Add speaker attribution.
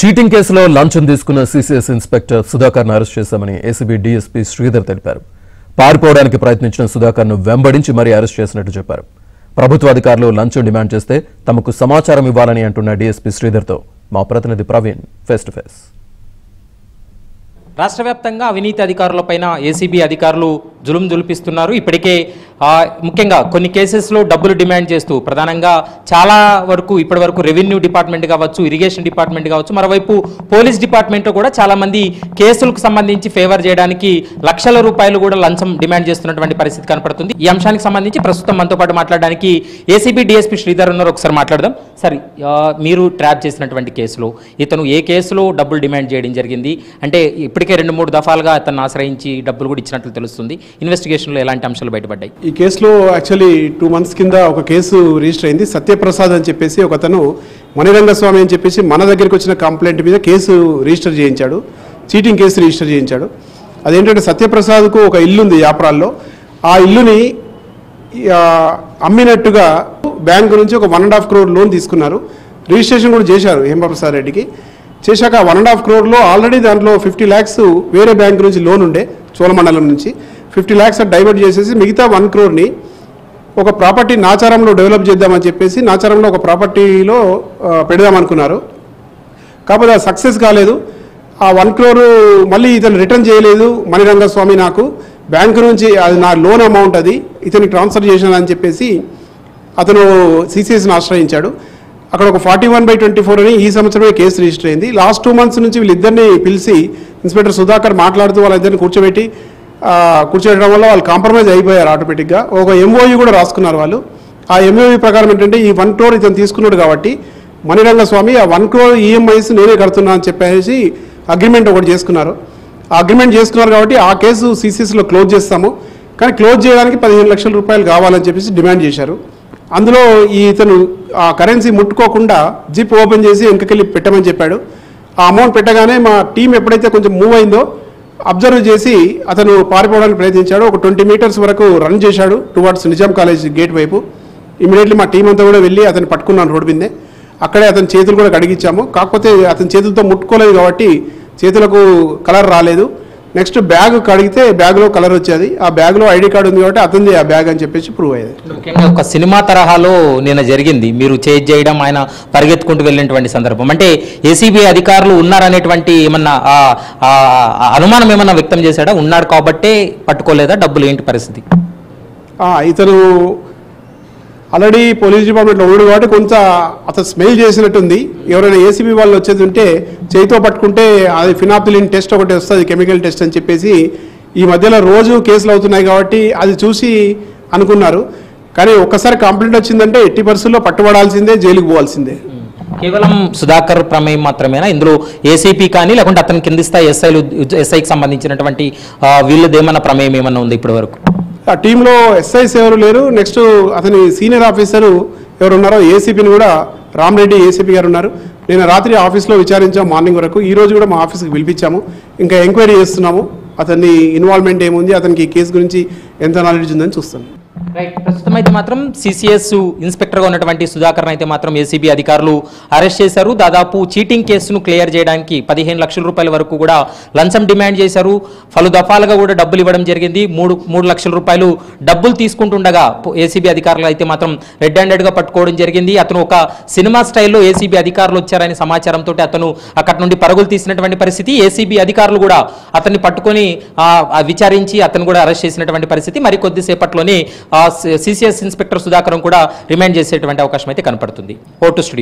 Speaker 1: Cheating కేసులో లంచం తీసుకున్న సీసీఎస్ ఇన్స్పెక్టర్ సుధాకర్ను అరెస్ట్ చేశామని ఏసీబీ డీఎస్పీ శ్రీధర్ తెలిపారు. పారిపోవడానికి ప్రయత్నించిన సుధాకర్ను వెంబడించి మరీ అరెస్ట్ చేసినట్టు చెప్పారు. ప్రభుత్వ అధికారులు లంచం డిమాండ్ చేస్తే తమకు సమాచారం ఇవ్వాలని అంటున్న డీఎస్పీ శ్రీధర్తో మా ప్రతినిధి ప్రవీణ్ ఫేస్ టు ఫేస్.
Speaker 2: రాష్ట్ర వ్యాప్తంగా అవినీతి అధికారులపైన ఏసీబీ అధికారులు జులుం జులిపిస్తున్నారు. ఇప్పటికే ముఖ్యంగా కొన్ని కేసెస్లో డబ్బులు డిమాండ్ చేస్తూ ప్రధానంగా చాలా వరకు ఇప్పటి వరకు రెవెన్యూ డిపార్ట్మెంట్ కావచ్చు, ఇరిగేషన్ డిపార్ట్మెంట్ కావచ్చు, మరోవైపు పోలీస్ డిపార్ట్మెంట్లో కూడా చాలామంది కేసులకు సంబంధించి ఫేవర్ చేయడానికి లక్షల రూపాయలు కూడా లంచం డిమాండ్ చేస్తున్నటువంటి పరిస్థితి కనపడుతుంది. ఈ అంశానికి సంబంధించి ప్రస్తుతం మనతో పాటు మాట్లాడడానికి ఏసీబీ డీఎస్పీ శ్రీధర్ ఉన్నారు. ఒకసారి మాట్లాడదాం. సరే, మీరు ట్రాప్ చేసినటువంటి కేసులో ఇతను ఏ కేసులో డబ్బులు డిమాండ్ చేయడం జరిగింది? అంటే ఇప్పటికే 2-3 దఫాలుగా అతను ఆశ్రయించి డబ్బులు కూడా ఇచ్చినట్లు తెలుస్తుంది. ఇన్వెస్టిగేషన్లో ఎలాంటి అంశాలు బయటపడ్డాయి?
Speaker 3: ఈ కేసులో యాక్చువల్లీ 2 months కింద ఒక కేసు రిజిస్టర్ అయింది. సత్యప్రసాద్ అని చెప్పేసి ఒక అతను మణిరంగస్వామి అని చెప్పేసి మన దగ్గరికి వచ్చిన కంప్లైంట్ మీద కేసు రిజిస్టర్ చేయించాడు. చీటింగ్ కేసు రిజిస్టర్ చేయించాడు. అదేంటంటే సత్యప్రసాద్కు ఒక ఇల్లు ఉంది యాప్రాల్లో. ఆ ఇల్లుని అమ్మినట్టుగా బ్యాంకు నుంచి ఒక 1.5 crore లోన్ తీసుకున్నారు. రిజిస్ట్రేషన్ కూడా చేశారు హేమప్రసాద్ రెడ్డికి. చేశాక 1.5 crore ఆల్రెడీ దాంట్లో 50 lakhs వేరే బ్యాంకు నుంచి లోన్ ఉండే, చోళమండలం నుంచి 50 lakhs డైవర్ట్ చేసేసి మిగతా 1 crore ఒక ప్రాపర్టీ నాచారంలో డెవలప్ చేద్దామని చెప్పేసి నాచారంలో ఒక ప్రాపర్టీలో పెడదామనుకున్నారు. కాకపోతే అది సక్సెస్ కాలేదు. ఆ 1 crore మళ్ళీ ఇతను రిటర్న్ చేయలేదు. మణిరంగస్వామి నాకు బ్యాంకు నుంచి అది నా లోన్ అమౌంట్ అది ఇతనికి ట్రాన్స్ఫర్ చేసినానని చెప్పేసి అతను సిసిఎస్ని ఆశ్రయించాడు. అక్కడ ఒక 41/24 అని ఈ సంవత్సరమే కేసు రిజిస్టర్ అయింది. లాస్ట్ 2 months నుంచి వీళ్ళిద్దరిని పిలిచి ఇన్స్పెక్టర్ సుధాకర్ మాట్లాడుతూ వాళ్ళిద్దరిని కూర్చోబెట్టడం వల్ల వాళ్ళు కాంప్రమైజ్ అయిపోయారు ఆటోమేటిక్గా. ఒక ఎంఓయూ కూడా రాసుకున్నారు వాళ్ళు. ఆ ఎంఓయూ ప్రకారం ఏంటంటే ఈ 1 crore ఇతను తీసుకున్నాడు కాబట్టి మణిరంగస్వామి ఆ 1 crore EMIs నేనే కడుతున్నా అని చెప్పేసి అగ్రిమెంట్ ఒకటి చేసుకున్నారు. ఆ అగ్రిమెంట్ చేసుకున్నారు కాబట్టి ఆ కేసు సిసిఎస్లో క్లోజ్ చేస్తాము, కానీ క్లోజ్ చేయడానికి 15 లక్షల రూపాయలు కావాలని చెప్పేసి డిమాండ్ చేశారు. అందులో ఇతను ఆ కరెన్సీ ముట్టుకోకుండా జిప్ ఓపెన్ చేసి వెనకకెళ్ళి పెట్టమని చెప్పాడు. ఆ అమౌంట్ పెట్టగానే మా టీం ఎప్పుడైతే కొంచెం మూవ్ అయిందో అబ్జర్వ్ చేసి అతను పారిపోవడానికి ప్రయత్నించాడు. ఒక 20 meters వరకు రన్ చేశాడు టువర్డ్స్ నిజాం కాలేజ్ గేట్ వైపు. ఇమీడియట్లీ మా టీం అంతా కూడా వెళ్ళి అతను పట్టుకున్నాను రోడ్డు మీదే. అక్కడే అతని చేతులు కూడా కడిగించాము. కాకపోతే అతని చేతులతో ముట్టుకోలేదు కాబట్టి చేతులకు కలర్ రాలేదు. నెక్స్ట్ బ్యాగ్ కడిగితే బ్యాగ్లో కలర్ వచ్చేది. ఆ బ్యాగ్లో ఐడి కార్డు ఉంది కాబట్టి అతనిది ఆ బ్యాగ్ అని చెప్పేసి ప్రూవ్ అయ్యేది.
Speaker 2: ముఖ్యంగా ఒక సినిమా తరహాలో నిన్న జరిగింది. మీరు చేజ్ చేయడం, ఆయన పరిగెత్తుకుంటూ వెళ్ళినటువంటి సందర్భం. అంటే ఏసీబీ అధికారులు ఉన్నారనేటువంటి ఏమన్నా అనుమానం ఏమన్నా వ్యక్తం చేశాడా? ఉన్నాడు కాబట్టే పట్టుకోలేదా? డబ్బులు ఏంటి పరిస్థితి?
Speaker 3: ఇతను ఆల్రెడీ పోలీస్ డిపార్ట్మెంట్లో ఉన్నాడు కాబట్టి కొంత అతను స్మెల్ చేసినట్టుంది. ఎవరైనా ఏసీబీ వాళ్ళు వచ్చేది ఉంటే చేతితో పట్టుకుంటే అది ఫినాప్థలిన్ టెస్ట్ ఒకటి వస్తుంది, కెమికల్ టెస్ట్ అని చెప్పేసి ఈ మధ్యలో రోజు కేసులు అవుతున్నాయి కాబట్టి అది చూసి అనుకున్నారు. కానీ ఒక్కసారి కంప్లైంట్ వచ్చిందంటే 80% పట్టుబడాల్సిందే, జైలుకు పోవాల్సిందే.
Speaker 2: కేవలం సుధాకర్ ప్రమేయం మాత్రమేనా ఇందులో? ఏసీపీ కానీ లేకుంటే అతని కింది స్థాయి ఎస్ఐకి సంబంధించినటువంటి వీళ్ళదేమన్నా ప్రమేయం ఏమన్నా ఉంది ఇప్పటి వరకు?
Speaker 3: ఆ టీంలో ఎస్ఐస్ ఎవరు లేరు. నెక్స్ట్ అతని సీనియర్ ఆఫీసరు ఎవరు ఉన్నారో ఏసీపీని కూడా రామరెడ్డి ఏసీపీ గారు ఉన్నారు. నేను రాత్రి ఆఫీస్లో విచారించాము మార్నింగ్ వరకు. ఈ రోజు కూడా మా ఆఫీస్కి పిలిపించాము. ఇంకా ఎంక్వైరీ చేస్తున్నాము. అతని ఇన్వాల్వ్మెంట్ ఏముంది, అతనికి ఈ కేసు గురించి ఎంత నాలెడ్జ్ ఉందని చూస్తాను.
Speaker 2: రైట్. ప్రస్తుతం అయితే మాత్రం సిసిఎస్ ఇన్స్పెక్టర్గా ఉన్నటువంటి సుధాకర్ అయితే మాత్రం ఏసీబీ అధికారులు అరెస్ట్ చేశారు. దాదాపు చీటింగ్ కేసును క్లియర్ చేయడానికి 15 లక్షల రూపాయల వరకు కూడా లంచం డిమాండ్ చేశారు. పలు దఫాలుగా కూడా డబ్బులు ఇవ్వడం జరిగింది. 3 లక్షల రూపాయలు డబ్బులు తీసుకుంటుండగా ఏసీబీ అధికారులు అయితే మాత్రం రెడ్ హ్యాండెడ్గా పట్టుకోవడం జరిగింది. అతను ఒక సినిమా స్టైల్లో ఏసీబీ అధికారులు వచ్చారనే సమాచారంతో అతను అక్కడి నుండి పరుగులు తీసినటువంటి పరిస్థితి. ఏసీబీ అధికారులు కూడా అతన్ని పట్టుకొని విచారించి అతను కూడా అరెస్ట్ చేసినటువంటి పరిస్థితి. మరి కొద్దిసేపట్లోనే సిసిఎస్ ఇన్స్పెక్టర్ సుధాకర్ కూడా రిమైండ్ చేసేటువంటి అవకాశం అయితే కనపడుతుంది. Vote studio.